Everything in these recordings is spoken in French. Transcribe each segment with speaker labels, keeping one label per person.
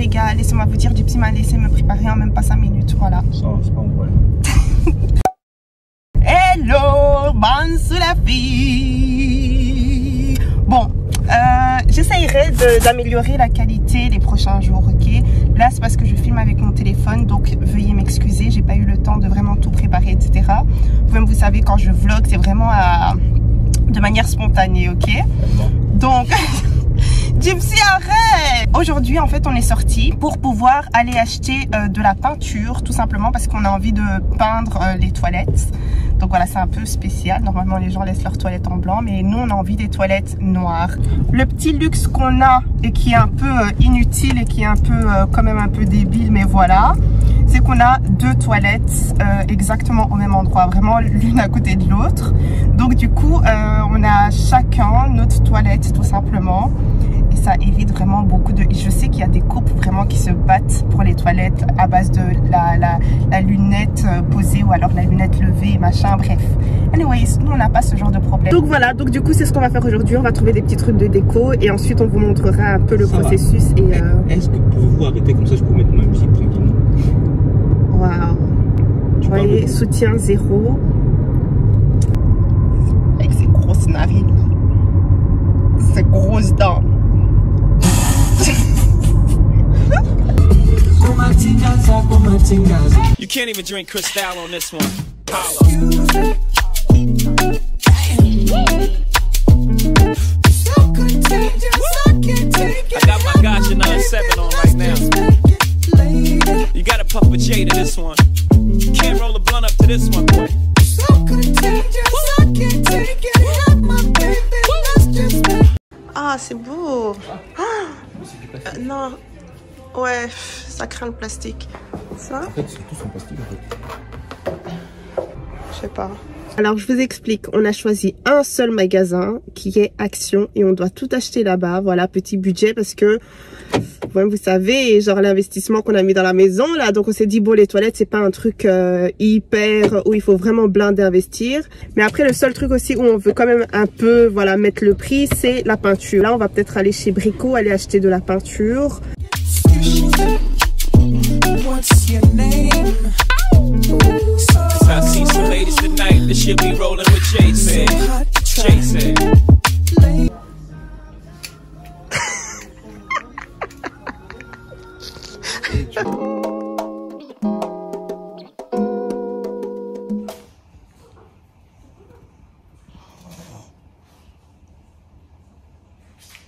Speaker 1: les gars, laissez-moi vous dire, Gypsy m'a laissé me préparer en même pas 5 minutes, voilà.
Speaker 2: Ça, c'est pas un problème.
Speaker 1: Hello, bonne sous la fille. Bon, j'essayerai d'améliorer la qualité les prochains jours, ok? Là, c'est parce que je filme avec mon téléphone, donc veuillez m'excuser, j'ai pas eu le temps de vraiment tout préparer, etc. Vous-même, vous savez, quand je vlog, c'est vraiment de manière spontanée, ok? Donc... Gypsy, arrête! Aujourd'hui, en fait, on est sorti pour pouvoir aller acheter de la peinture, tout simplement parce qu'on a envie de peindre les toilettes. Donc voilà, c'est un peu spécial. Normalement, les gens laissent leurs toilettes en blanc, mais nous, on a envie des toilettes noires. Le petit luxe qu'on a et qui est un peu inutile et qui est un peu quand même un peu débile, mais voilà, c'est qu'on a 2 toilettes exactement au même endroit, vraiment l'une à côté de l'autre. Donc du coup, on a chacun notre toilette, tout simplement. Et ça évite vraiment beaucoup de... Je sais qu'il y a des couples vraiment qui se battent pour les toilettes à base de la lunette posée ou alors la lunette levée, machin, bref. Anyways, nous on n'a pas ce genre de problème. Donc voilà, donc du coup c'est ce qu'on va faire aujourd'hui. On va trouver des petits trucs de déco et ensuite on vous montrera un peu le processus.
Speaker 2: Est-ce que pouvez-vous arrêter comme ça, je peux mettre ma musique tranquillement?
Speaker 1: Waouh. Vous voyez, soutien 0. Avec ses grosses narines, ses grosses dents.
Speaker 3: You can't even drink Cristal on this one. I got my Gotcha 97 on right now. You gotta puff a J to this one. You can't roll a blunt up to this one, boy.
Speaker 1: Ah, c'est beau. Non. Ouais, ça craint le plastique. Ça?
Speaker 2: En fait, c'est tout en plastique en fait.
Speaker 1: Je sais pas. Alors, je vous explique. On a choisi un seul magasin qui est Action et on doit tout acheter là-bas. Voilà, petit budget parce que, vous savez, genre l'investissement qu'on a mis dans la maison là. Donc, on s'est dit, bon, les toilettes, c'est pas un truc hyper où il faut vraiment blinder investir. Mais après, le seul truc aussi où on veut quand même un peu, voilà, mettre le prix, c'est la peinture. Là, on va peut-être aller chez Brico, aller acheter de la peinture.
Speaker 3: What's your name? I see some ladies tonight that should be rolling with Jason. Jason.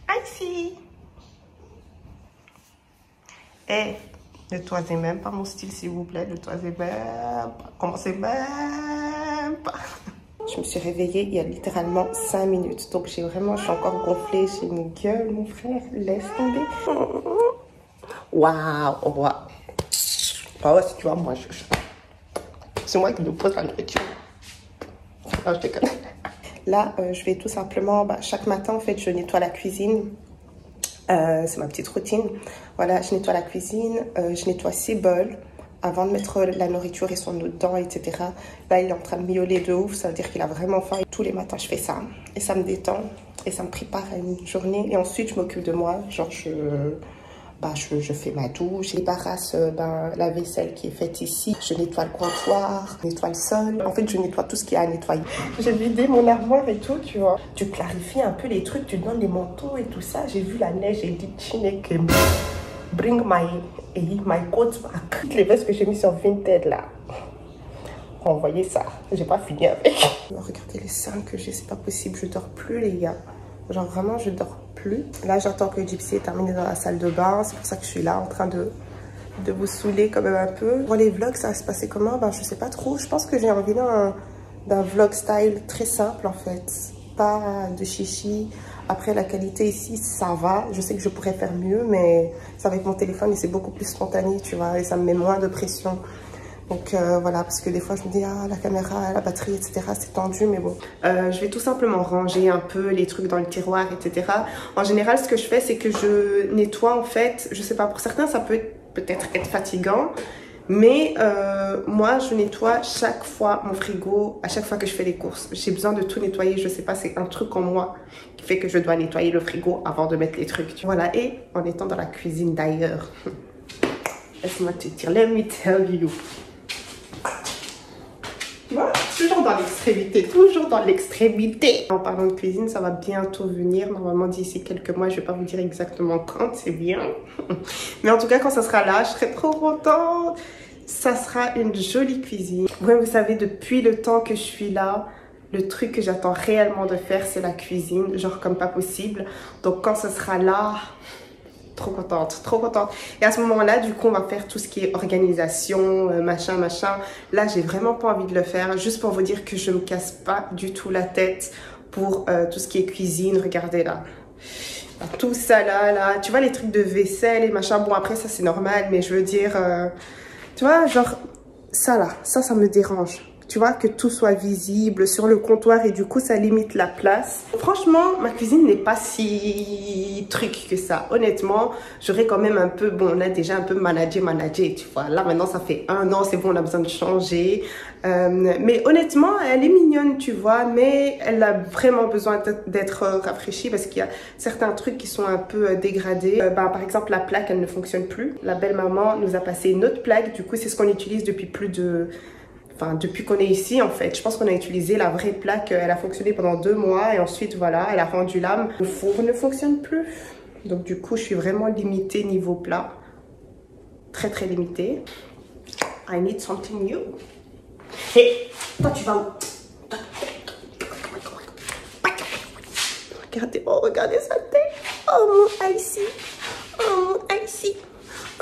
Speaker 1: I see. Eh, ne toisez même pas mon style, s'il vous plaît. Ne toisez même pas. Commencez même pas. Je me suis réveillée il y a littéralement 5 minutes. Donc, je suis encore gonflée. J'ai une gueule, mon frère. Laisse tomber. Waouh. Wow. Ah ouais, si tu vois, moi, c'est moi qui me pose la nourriture. Non, je déconne. Là, je vais tout simplement... chaque matin, en fait, je nettoie la cuisine. C'est ma petite routine. Voilà, je nettoie la cuisine, je nettoie ses bols avant de mettre la nourriture et son eau dedans, etc. Là, il est en train de miauler de ouf, ça veut dire qu'il a vraiment faim. Tous les matins, je fais ça et ça me détend et ça me prépare à une journée. Et ensuite, je m'occupe de moi, genre je fais ma douche, je débarrasse la vaisselle qui est faite ici, je nettoie le comptoir, je nettoie le sol. En fait, je nettoie tout ce qu'il y a à nettoyer. J'ai vidé mon armoire et tout, tu vois. Tu clarifies un peu les trucs, tu donnes les manteaux et tout ça. J'ai vu la neige, j'ai dit Chineke, bring my coat back. Toutes les vestes que j'ai mis sur Vinted là. Envoyez ça, j'ai pas fini avec. Regardez les seins que j'ai, c'est pas possible, je dors plus les gars. Genre vraiment, je dors plus. Là, j'attends que Gypsy ait terminé dans la salle de bain. C'est pour ça que je suis là en train de vous saouler quand même un peu. Pour les vlogs, ça va se passer comment? Je sais pas trop. Je pense que j'ai envie d'un vlog style très simple en fait. Pas de chichi. Après, la qualité ici, ça va. Je sais que je pourrais faire mieux, mais c'est avec mon téléphone et c'est beaucoup plus spontané, tu vois. Et ça me met moins de pression. Donc voilà, parce que des fois je me dis ah la caméra, la batterie, etc. c'est tendu, mais bon. Je vais tout simplement ranger un peu les trucs dans le tiroir, etc. En général, ce que je fais, c'est que je nettoie en fait. Je sais pas, pour certains ça peut peut-être être fatigant, Mais moi, je nettoie chaque fois mon frigo, à chaque fois que je fais les courses. J'ai besoin de tout nettoyer, je sais pas, c'est un truc en moi qui fait que je dois nettoyer le frigo avant de mettre les trucs. Voilà, et en étant dans la cuisine d'ailleurs, laisse-moi te dire, let me tell you. Tu vois, toujours dans l'extrémité, toujours dans l'extrémité. En parlant de cuisine, ça va bientôt venir. Normalement, d'ici quelques mois, je vais pas vous dire exactement quand, c'est bien. Mais en tout cas, quand ça sera là, je serai trop contente. Ça sera une jolie cuisine. Ouais, vous savez, depuis le temps que je suis là, le truc que j'attends réellement de faire, c'est la cuisine. Genre comme pas possible. Donc quand ça sera là... Trop contente, trop contente. Et à ce moment-là, du coup, on va faire tout ce qui est organisation, machin. Là, j'ai vraiment pas envie de le faire. Juste pour vous dire que je me casse pas du tout la tête pour tout ce qui est cuisine. Regardez là. Tout ça là. Tu vois, les trucs de vaisselle et machin. Bon, après, ça, c'est normal. Mais je veux dire, tu vois, genre, ça là, ça me dérange. Tu vois, que tout soit visible sur le comptoir et du coup, ça limite la place. Franchement, ma cuisine n'est pas si truc que ça. Honnêtement, j'aurais quand même un peu... Bon, on a déjà un peu managé, tu vois. Là, maintenant, ça fait 1 an, c'est bon, on a besoin de changer. Mais honnêtement, elle est mignonne, tu vois. Mais elle a vraiment besoin d'être rafraîchie parce qu'il y a certains trucs qui sont un peu dégradés. Par exemple, la plaque, elle ne fonctionne plus. La belle-maman nous a passé une autre plaque. Du coup, c'est ce qu'on utilise depuis plus de... Enfin, depuis qu'on est ici, en fait, je pense qu'on a utilisé la vraie plaque. Elle a fonctionné pendant 2 mois et ensuite, voilà, elle a rendu l'âme. Le four ne fonctionne plus. Donc, du coup, je suis vraiment limitée niveau plat. Très, très limitée. I need something new. Hé, toi, tu vas où? Regardez, oh, regardez sa tête. Oh, mon Icy. Oh, mon Icy.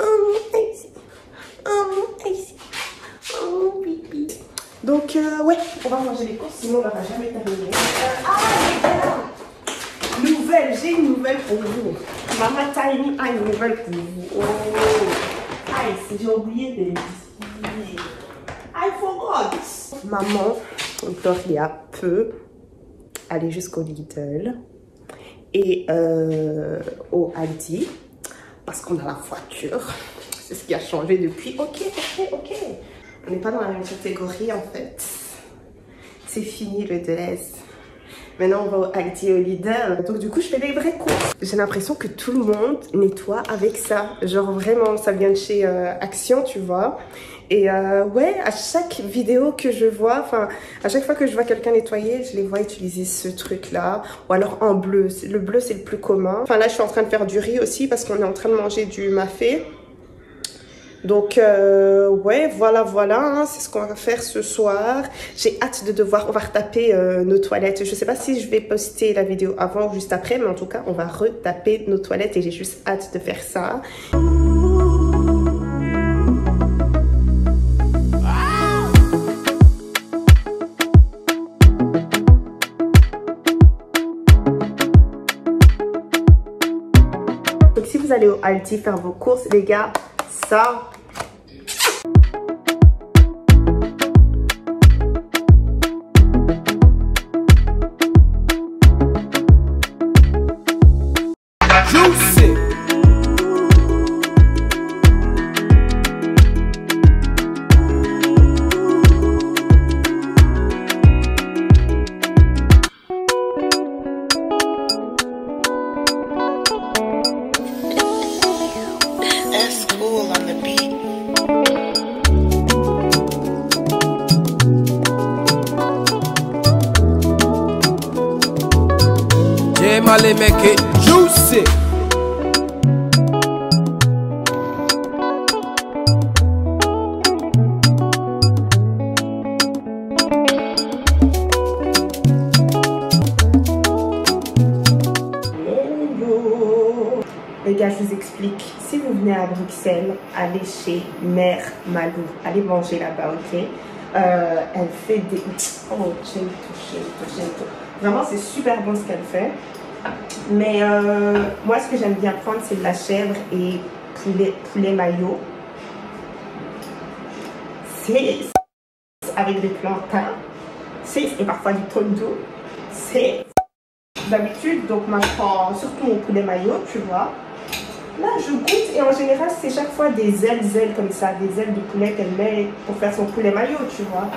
Speaker 1: Oh, mon Icy. Oh, mon Icy. Oh, pipi. Donc, ouais, on va manger les courses, sinon on n'aura jamais terminé. Les gars, j'ai une nouvelle pour vous. Maman Tiny a une nouvelle pour vous. Oh, Ice, j'ai oublié de le dire. I forgot. Maman, Gloria peut aller jusqu'au Lidl et au Aldi parce qu'on a la voiture. C'est ce qui a changé depuis. Ok. On n'est pas dans la même catégorie en fait. C'est fini le Deleuze. Maintenant on va au Aldi et au Lidl. Donc du coup je fais des vraies courses. J'ai l'impression que tout le monde nettoie avec ça. Genre vraiment ça vient de chez Action tu vois. Et ouais, à chaque vidéo que je vois, enfin à chaque fois que je vois quelqu'un nettoyer, je les vois utiliser ce truc là. Ou alors en bleu. Le bleu c'est le plus commun. Enfin là je suis en train de faire du riz aussi parce qu'on est en train de manger du mafé. Donc ouais, voilà, hein, c'est ce qu'on va faire ce soir. J'ai hâte de devoir, on va retaper nos toilettes. Je sais pas si je vais poster la vidéo avant ou juste après, mais en tout cas, on va retaper nos toilettes et j'ai juste hâte de faire ça. Donc si vous allez au Aldi faire vos courses, les gars, ça...
Speaker 4: Male make it juicy.
Speaker 1: Les gars, je vous explique. Si vous venez à Bruxelles, allez chez Mère Malou. Allez manger là-bas, ok? Elle fait des... Oh, j'aime tout. Vraiment, c'est super bon ce qu'elle fait. Mais moi, ce que j'aime bien prendre, c'est de la chèvre et poulet maillot. C'est avec des plantains. Et parfois du tondu. C'est d'habitude, donc moi, je prends surtout mon poulet maillot, tu vois. Là, je goûte et en général, c'est chaque fois des ailes comme ça, des ailes de poulet qu'elle met pour faire son poulet mayo, tu vois.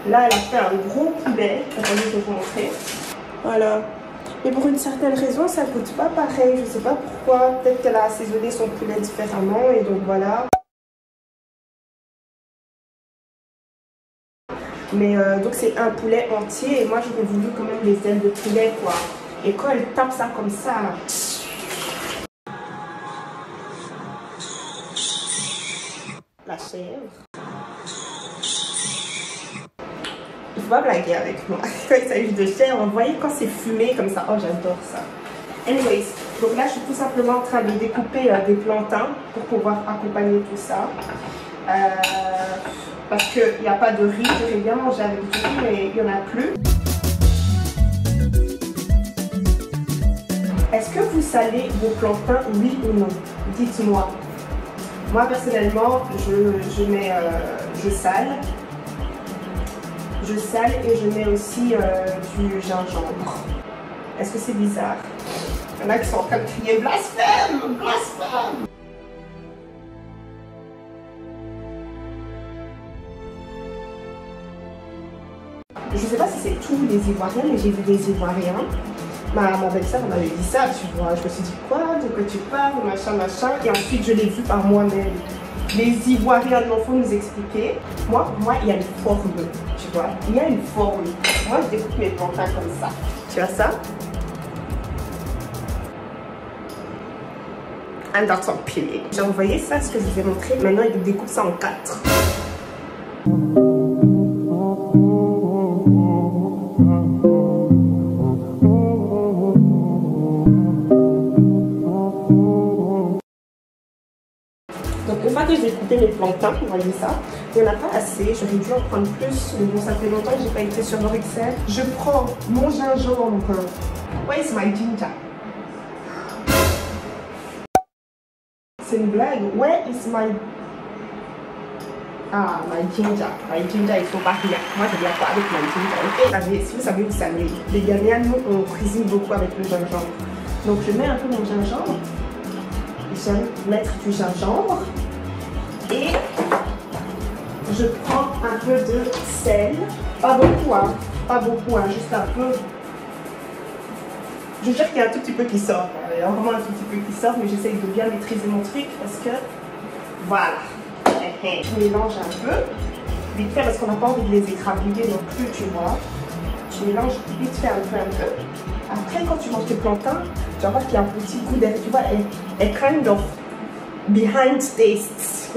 Speaker 1: Là, elle a fait un gros poulet. Attendez, je vais vous montrer. Voilà. Mais pour une certaine raison, ça goûte pas pareil. Je sais pas pourquoi. Peut-être qu'elle a assaisonné son poulet différemment et donc voilà. Mais donc c'est un poulet entier et moi j'aurais voulu quand même les ailes de poulet quoi. Et quand elle tape ça comme ça là. La chèvre. Il faut pas blaguer avec moi. Quand il s'agit de chèvre, vous voyez quand c'est fumé comme ça. Oh j'adore ça. Anyways, donc là je suis tout simplement en train de découper des plantains pour pouvoir accompagner tout ça. Parce qu'il n'y a pas de riz, j'aurais bien mangé avec du riz, mais il n'y en a plus. Est-ce que vous salez vos plantains, oui ou non? Dites-moi. Moi, personnellement, je sale. Je sale et je mets aussi du gingembre. Est-ce que c'est bizarre? Il y en a qui sont en train de crier blasphème, blasphème. Je sais pas si c'est tous les Ivoiriens, mais j'ai vu des Ivoiriens. Ma belle-sœur m'avait dit ça, tu vois. Je me suis dit, quoi? De quoi tu parles? Machin, machin. Et ensuite, je l'ai vu par moi-même. Les Ivoiriens, il faut nous expliquer. Moi, pour moi, il y a une forme, tu vois. Il y a une forme. Moi, je découpe mes plantains comme ça. Tu vois ça? And that's some peeling. J'ai envoyé ça, ce que je vous ai montré. Maintenant, il découpe ça en 4. Donc une fois que j'ai coupé mes plantains, vous voyez ça, il n'y en a pas assez, j'aurais dû en prendre plus, mais bon ça fait longtemps que j'ai pas été sur Morixel. Je prends mon gingembre. Where is my ginger? C'est une blague. Where is my... Ah, my ginger. My ginger, il faut pas rire. Moi je viens pas avec my ginger. Ok, si vous savez, vous savez. Les Ghanéens, nous on cuisine beaucoup avec le gingembre. Donc je mets un peu mon gingembre. J'aime mettre du gingembre et je prends un peu de sel, pas beaucoup, juste un peu. Je veux dire qu'il y a un tout petit peu qui sort, il y a vraiment un tout petit peu qui sort, mais j'essaye de bien maîtriser mon truc parce que voilà, je mélange un peu, vite fait parce qu'on n'a pas envie de les écrabouiller non plus, tu vois. Je mélange vite fait un peu. Après, quand tu manges tes plantains, tu vas voir qu'il y a un petit goût d'air, tu vois, a kind of behind tastes.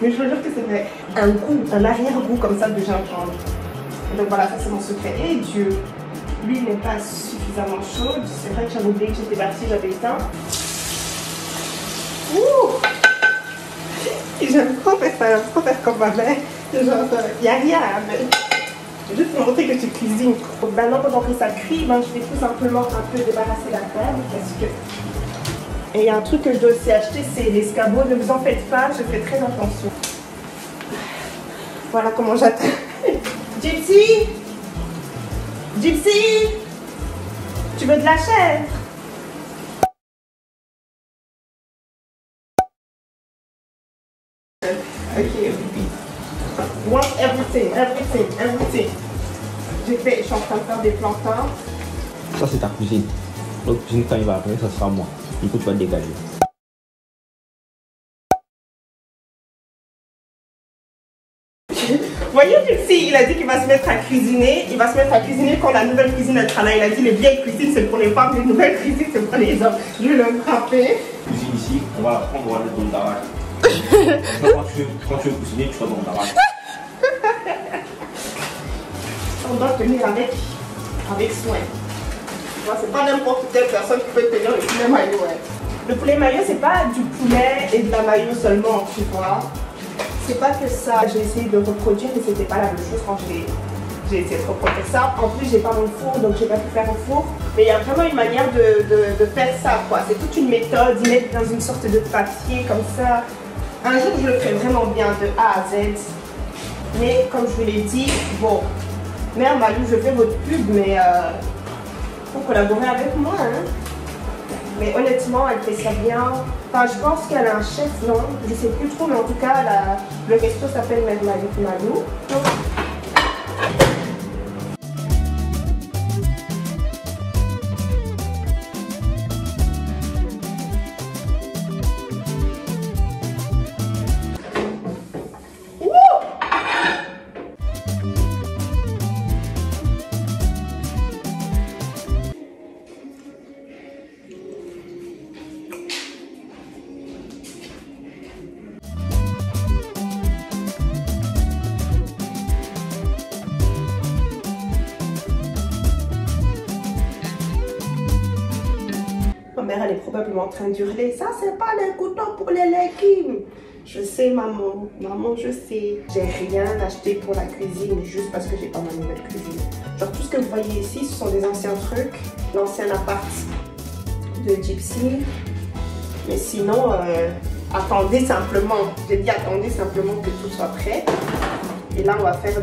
Speaker 1: Mais je veux dire que c'est un goût, un arrière-goût comme ça de gingembre. Donc voilà, ça c'est mon secret. Et Dieu, l'huile n'est pas suffisamment chaude. C'est vrai que j'avais oublié que j'étais partie, j'avais éteint. Ouh! J'aime trop faire ça, j'aime trop faire comme ma mère. Genre, il n'y a rien à mettre. Juste pour montrer que tu cuisines. Donc maintenant, pendant que ça cuit, ben, je vais tout simplement un peu débarrasser la table parce que... Et il y a un truc que je dois aussi acheter, c'est l'escabeau. Ne vous en faites pas, je fais très attention. Voilà comment j'attends. Gypsy! Gypsy! Tu veux de la chèvre? Ok, want everything. Je suis en train de faire des plantains.
Speaker 2: Ça c'est ta cuisine. L'autre cuisine quand il va arriver, ça sera moi. Du coup tu vas dégager.
Speaker 1: Voyez Gypsy, il a dit qu'il va se mettre à cuisiner. Il va se mettre à cuisiner quand la nouvelle cuisine elle sera là. Il a dit les vieilles cuisines c'est pour les femmes, les nouvelles cuisines c'est pour les hommes. Je vais le frapper.
Speaker 2: Cuisine ici, on va la prendre, on va la mettre dans le garage. Quand tu veux cuisiner, tu vas dans le garage.
Speaker 1: On doit tenir avec soin. C'est pas n'importe quelle personne qui peut tenir le poulet mayo. Ouais. Le poulet mayo, c'est pas du poulet et de la mayo seulement, tu vois. C'est pas que ça. J'ai essayé de reproduire, mais c'était pas la même chose quand j'ai essayé de reproduire ça. En plus, j'ai pas mon four, donc j'ai pas pu faire au four. Mais il y a vraiment une manière de faire ça, quoi. C'est toute une méthode. Ils mettent dans une sorte de papier comme ça. Un jour, je le ferai vraiment bien de A à Z. Mais comme je vous l'ai dit, bon, Mère Malou, je fais votre pub, mais faut collaborer avec moi. Hein. Mais honnêtement, elle fait ça bien. Enfin, je pense qu'elle a un chef, non, je sais plus trop, mais en tout cas, le resto s'appelle Mère Malou. Ma mère, elle est probablement en train d'hurler. Ça, c'est pas les couteaux pour les légumes. Je sais, maman. Maman, je sais. J'ai rien acheté pour la cuisine juste parce que j'ai pas ma nouvelle cuisine. Genre, tout ce que vous voyez ici, ce sont des anciens trucs. L'ancien appart de Gypsy. Mais sinon, attendez simplement. J'ai dit attendez simplement que tout soit prêt. Et là, on va faire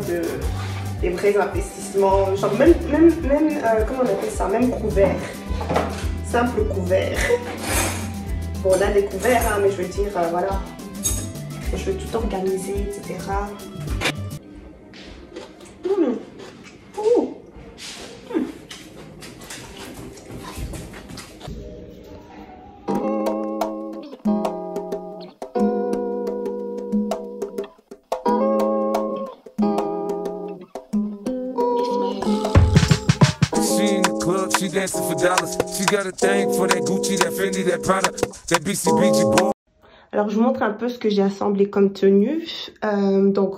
Speaker 1: des vrais investissements. Genre, même comment on appelle ça? Même couvert. Simple couvert. Bon, on a des couverts, hein, mais je veux dire, voilà. Je veux tout organiser, etc.
Speaker 5: She dancing for dollars. She got a thing for that Gucci, that Fendi, that Prada, that BCBG boy.
Speaker 1: Alors je vous montre un peu ce que j'ai assemblé comme tenue. Donc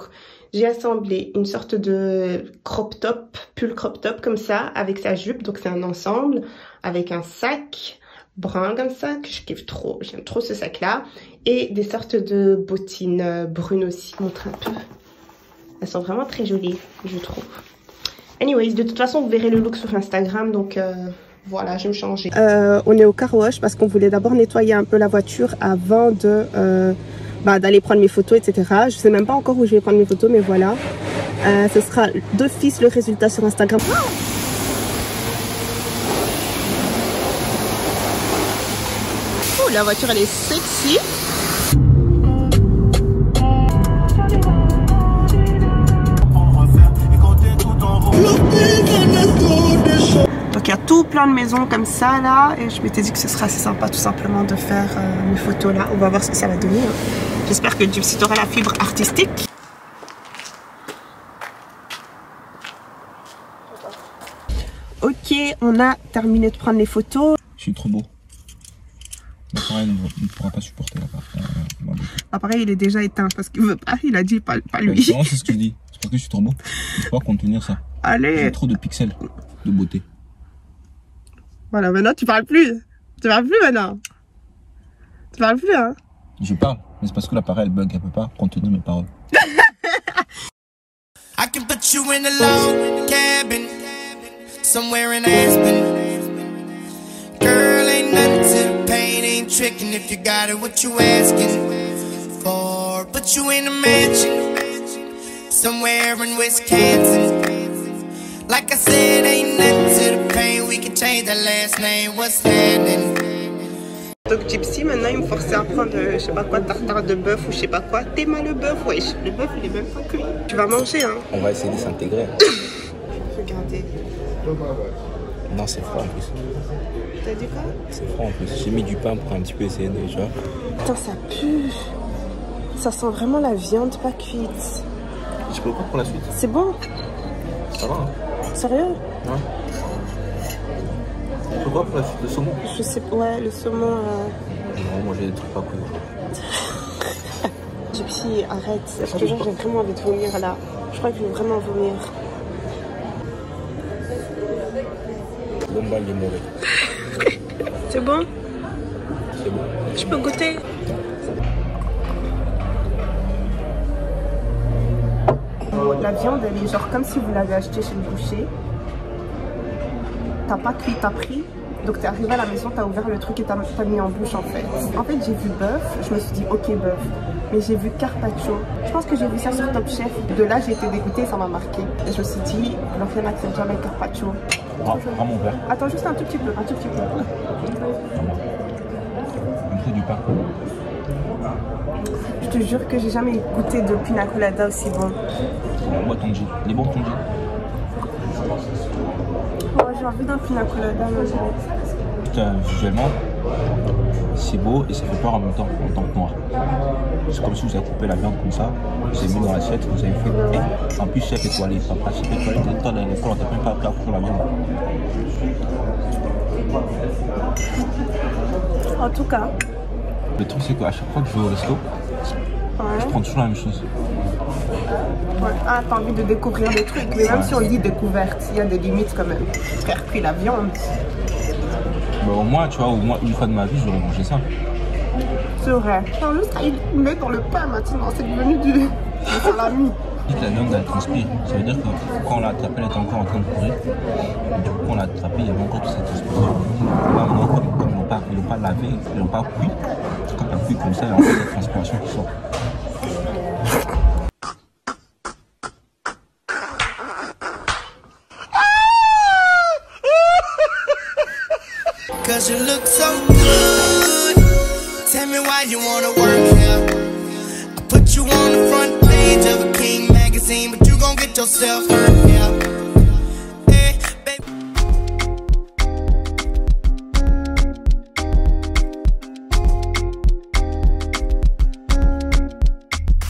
Speaker 1: j'ai assemblé une sorte de crop top, pull crop top comme ça, avec sa jupe. Donc c'est un ensemble avec un sac brun comme ça que je kiffe trop. J'aime trop ce sac là. Et des sortes de bottines brunes aussi. Je vous montre un peu. Elles sont vraiment très jolies, je trouve. Anyways, de toute façon, vous verrez le look sur Instagram, donc voilà, je vais me changer. On est au car wash parce qu'on voulait d'abord nettoyer un peu la voiture avant d'aller prendre mes photos, etc. Je sais même pas encore où je vais prendre mes photos, mais voilà. Ce sera d'office le résultat sur Instagram. Oh, la voiture, elle est sexy. Donc il y a tout plein de maisons comme ça là, et je m'étais dit que ce serait assez sympa tout simplement de faire mes photos là. On va voir ce que ça va donner. J'espère que Gypsy aura la fibre artistique. Ok, on a terminé de prendre les photos.
Speaker 2: Je suis trop beau. L'appareil ne pourra pas supporter
Speaker 1: L'appareil il est déjà éteint parce qu'il veut pas, il a dit pas lui.
Speaker 2: Non, c'est ce que je dis. C'est parce que je suis trop beau. Je peux pas contenir ça.
Speaker 1: Allez.
Speaker 2: J'ai trop de pixels de beauté.
Speaker 1: Voilà, maintenant tu parles plus. Tu parles plus maintenant. Tu parles plus, hein.
Speaker 2: Je parle, mais c'est parce que l'appareil elle bug, elle peut pas contenir mes paroles.
Speaker 6: I can put you in a log cabin somewhere in Aspen. Girl, ain't nothing to the pain, ain't tricking if you got it, what you asking for. Put you in a mansion somewhere in Wisconsin. Like I said, ain't nothing to the pain, we can change that last name, what's happening?
Speaker 1: Donc Gypsy, maintenant il me forçait à prendre, je sais pas quoi, tartare de bœuf ou je sais pas quoi. T'es mal le bœuf, wesh. Le bœuf il est même pas cuit. Tu vas manger, hein.
Speaker 2: On va essayer de s'intégrer.
Speaker 1: Regardez.
Speaker 2: Non, c'est froid en plus.
Speaker 1: T'as dit quoi?
Speaker 2: C'est froid en plus. J'ai mis du pain pour un petit peu essayer de, tu vois.
Speaker 1: Putain, ça pue. Ça sent vraiment la viande pas cuite.
Speaker 2: Je peux pas pour la suite.
Speaker 1: C'est bon?
Speaker 2: Ça va, hein.
Speaker 1: Sérieux?
Speaker 2: Ouais. Je peux pas pour la suite, le saumon.
Speaker 1: Je sais pas, ouais, le saumon.
Speaker 2: On va manger des trucs pas cool.
Speaker 1: Gypsy, arrête. Je te jure, j'ai vraiment envie de vomir là. Je crois que je vais vraiment vomir.
Speaker 2: L'homme il est mauvais.
Speaker 1: C'est bon?
Speaker 2: C'est bon.
Speaker 1: Je peux goûter? La viande, elle est genre comme si vous l'avez acheté chez le boucher. T'as pas cuit, t'as pris. Donc t'es arrivé à la maison, t'as ouvert le truc et t'as mis en bouche en fait. En fait j'ai vu bœuf, je me suis dit ok bœuf. Mais j'ai vu carpaccio. Je pense que j'ai vu ça sur Top Chef. De là j'ai été dégoûtée, ça m'a marqué. Et je me suis dit, Lauriane n'accepte jamais carpaccio.
Speaker 2: Prends mon verre.
Speaker 1: Attends juste un tout petit peu, un tout petit peu.
Speaker 2: Un peu du pain.
Speaker 1: Je te jure que j'ai jamais goûté de pina colada aussi bon.
Speaker 2: Bois ton gin. Il est bon ton gin.
Speaker 1: Oh, j'ai envie d'un pina colada maintenant.
Speaker 2: Visuellement, c'est beau et ça fait peur en même temps, en tant que noir. C'est comme si vous avez coupé la viande comme ça, vous avez mis dans l'assiette, vous avez fait. Et en plus, chef étoilé, papa, chef étoilé, toi dans l'école, on t'a même pas appris à couper la viande.
Speaker 1: En tout cas.
Speaker 2: Le truc, c'est qu'à chaque fois que je vais au resto, je prends toujours la même chose.
Speaker 1: Ouais. Ah, t'as envie de découvrir des trucs, mais même si on dit découverte, il y a des limites quand même. Faire cuire la viande.
Speaker 2: Mais au moins, tu vois, au moins une fois de ma vie, j'aurais mangé ça.
Speaker 1: C'est vrai. Non, juste il met dans le pain maintenant, c'est devenu du salami.
Speaker 2: La viande, elle transpire. Ça veut dire que quand on l'a attrapée, elle était encore en train de courir. Et du coup, quand on l'a attrapée, il y avait encore toute cette transpiration. Là, maintenant, comme ils l'ont pas lavé, ils l'ont pas cuit, quand on cuit comme ça, il y a encore cette transpiration qui sort.
Speaker 6: Cause you look so good. Tell me why you wanna work here. I put you on the front page of a King magazine, but you gon' get yourself hurt.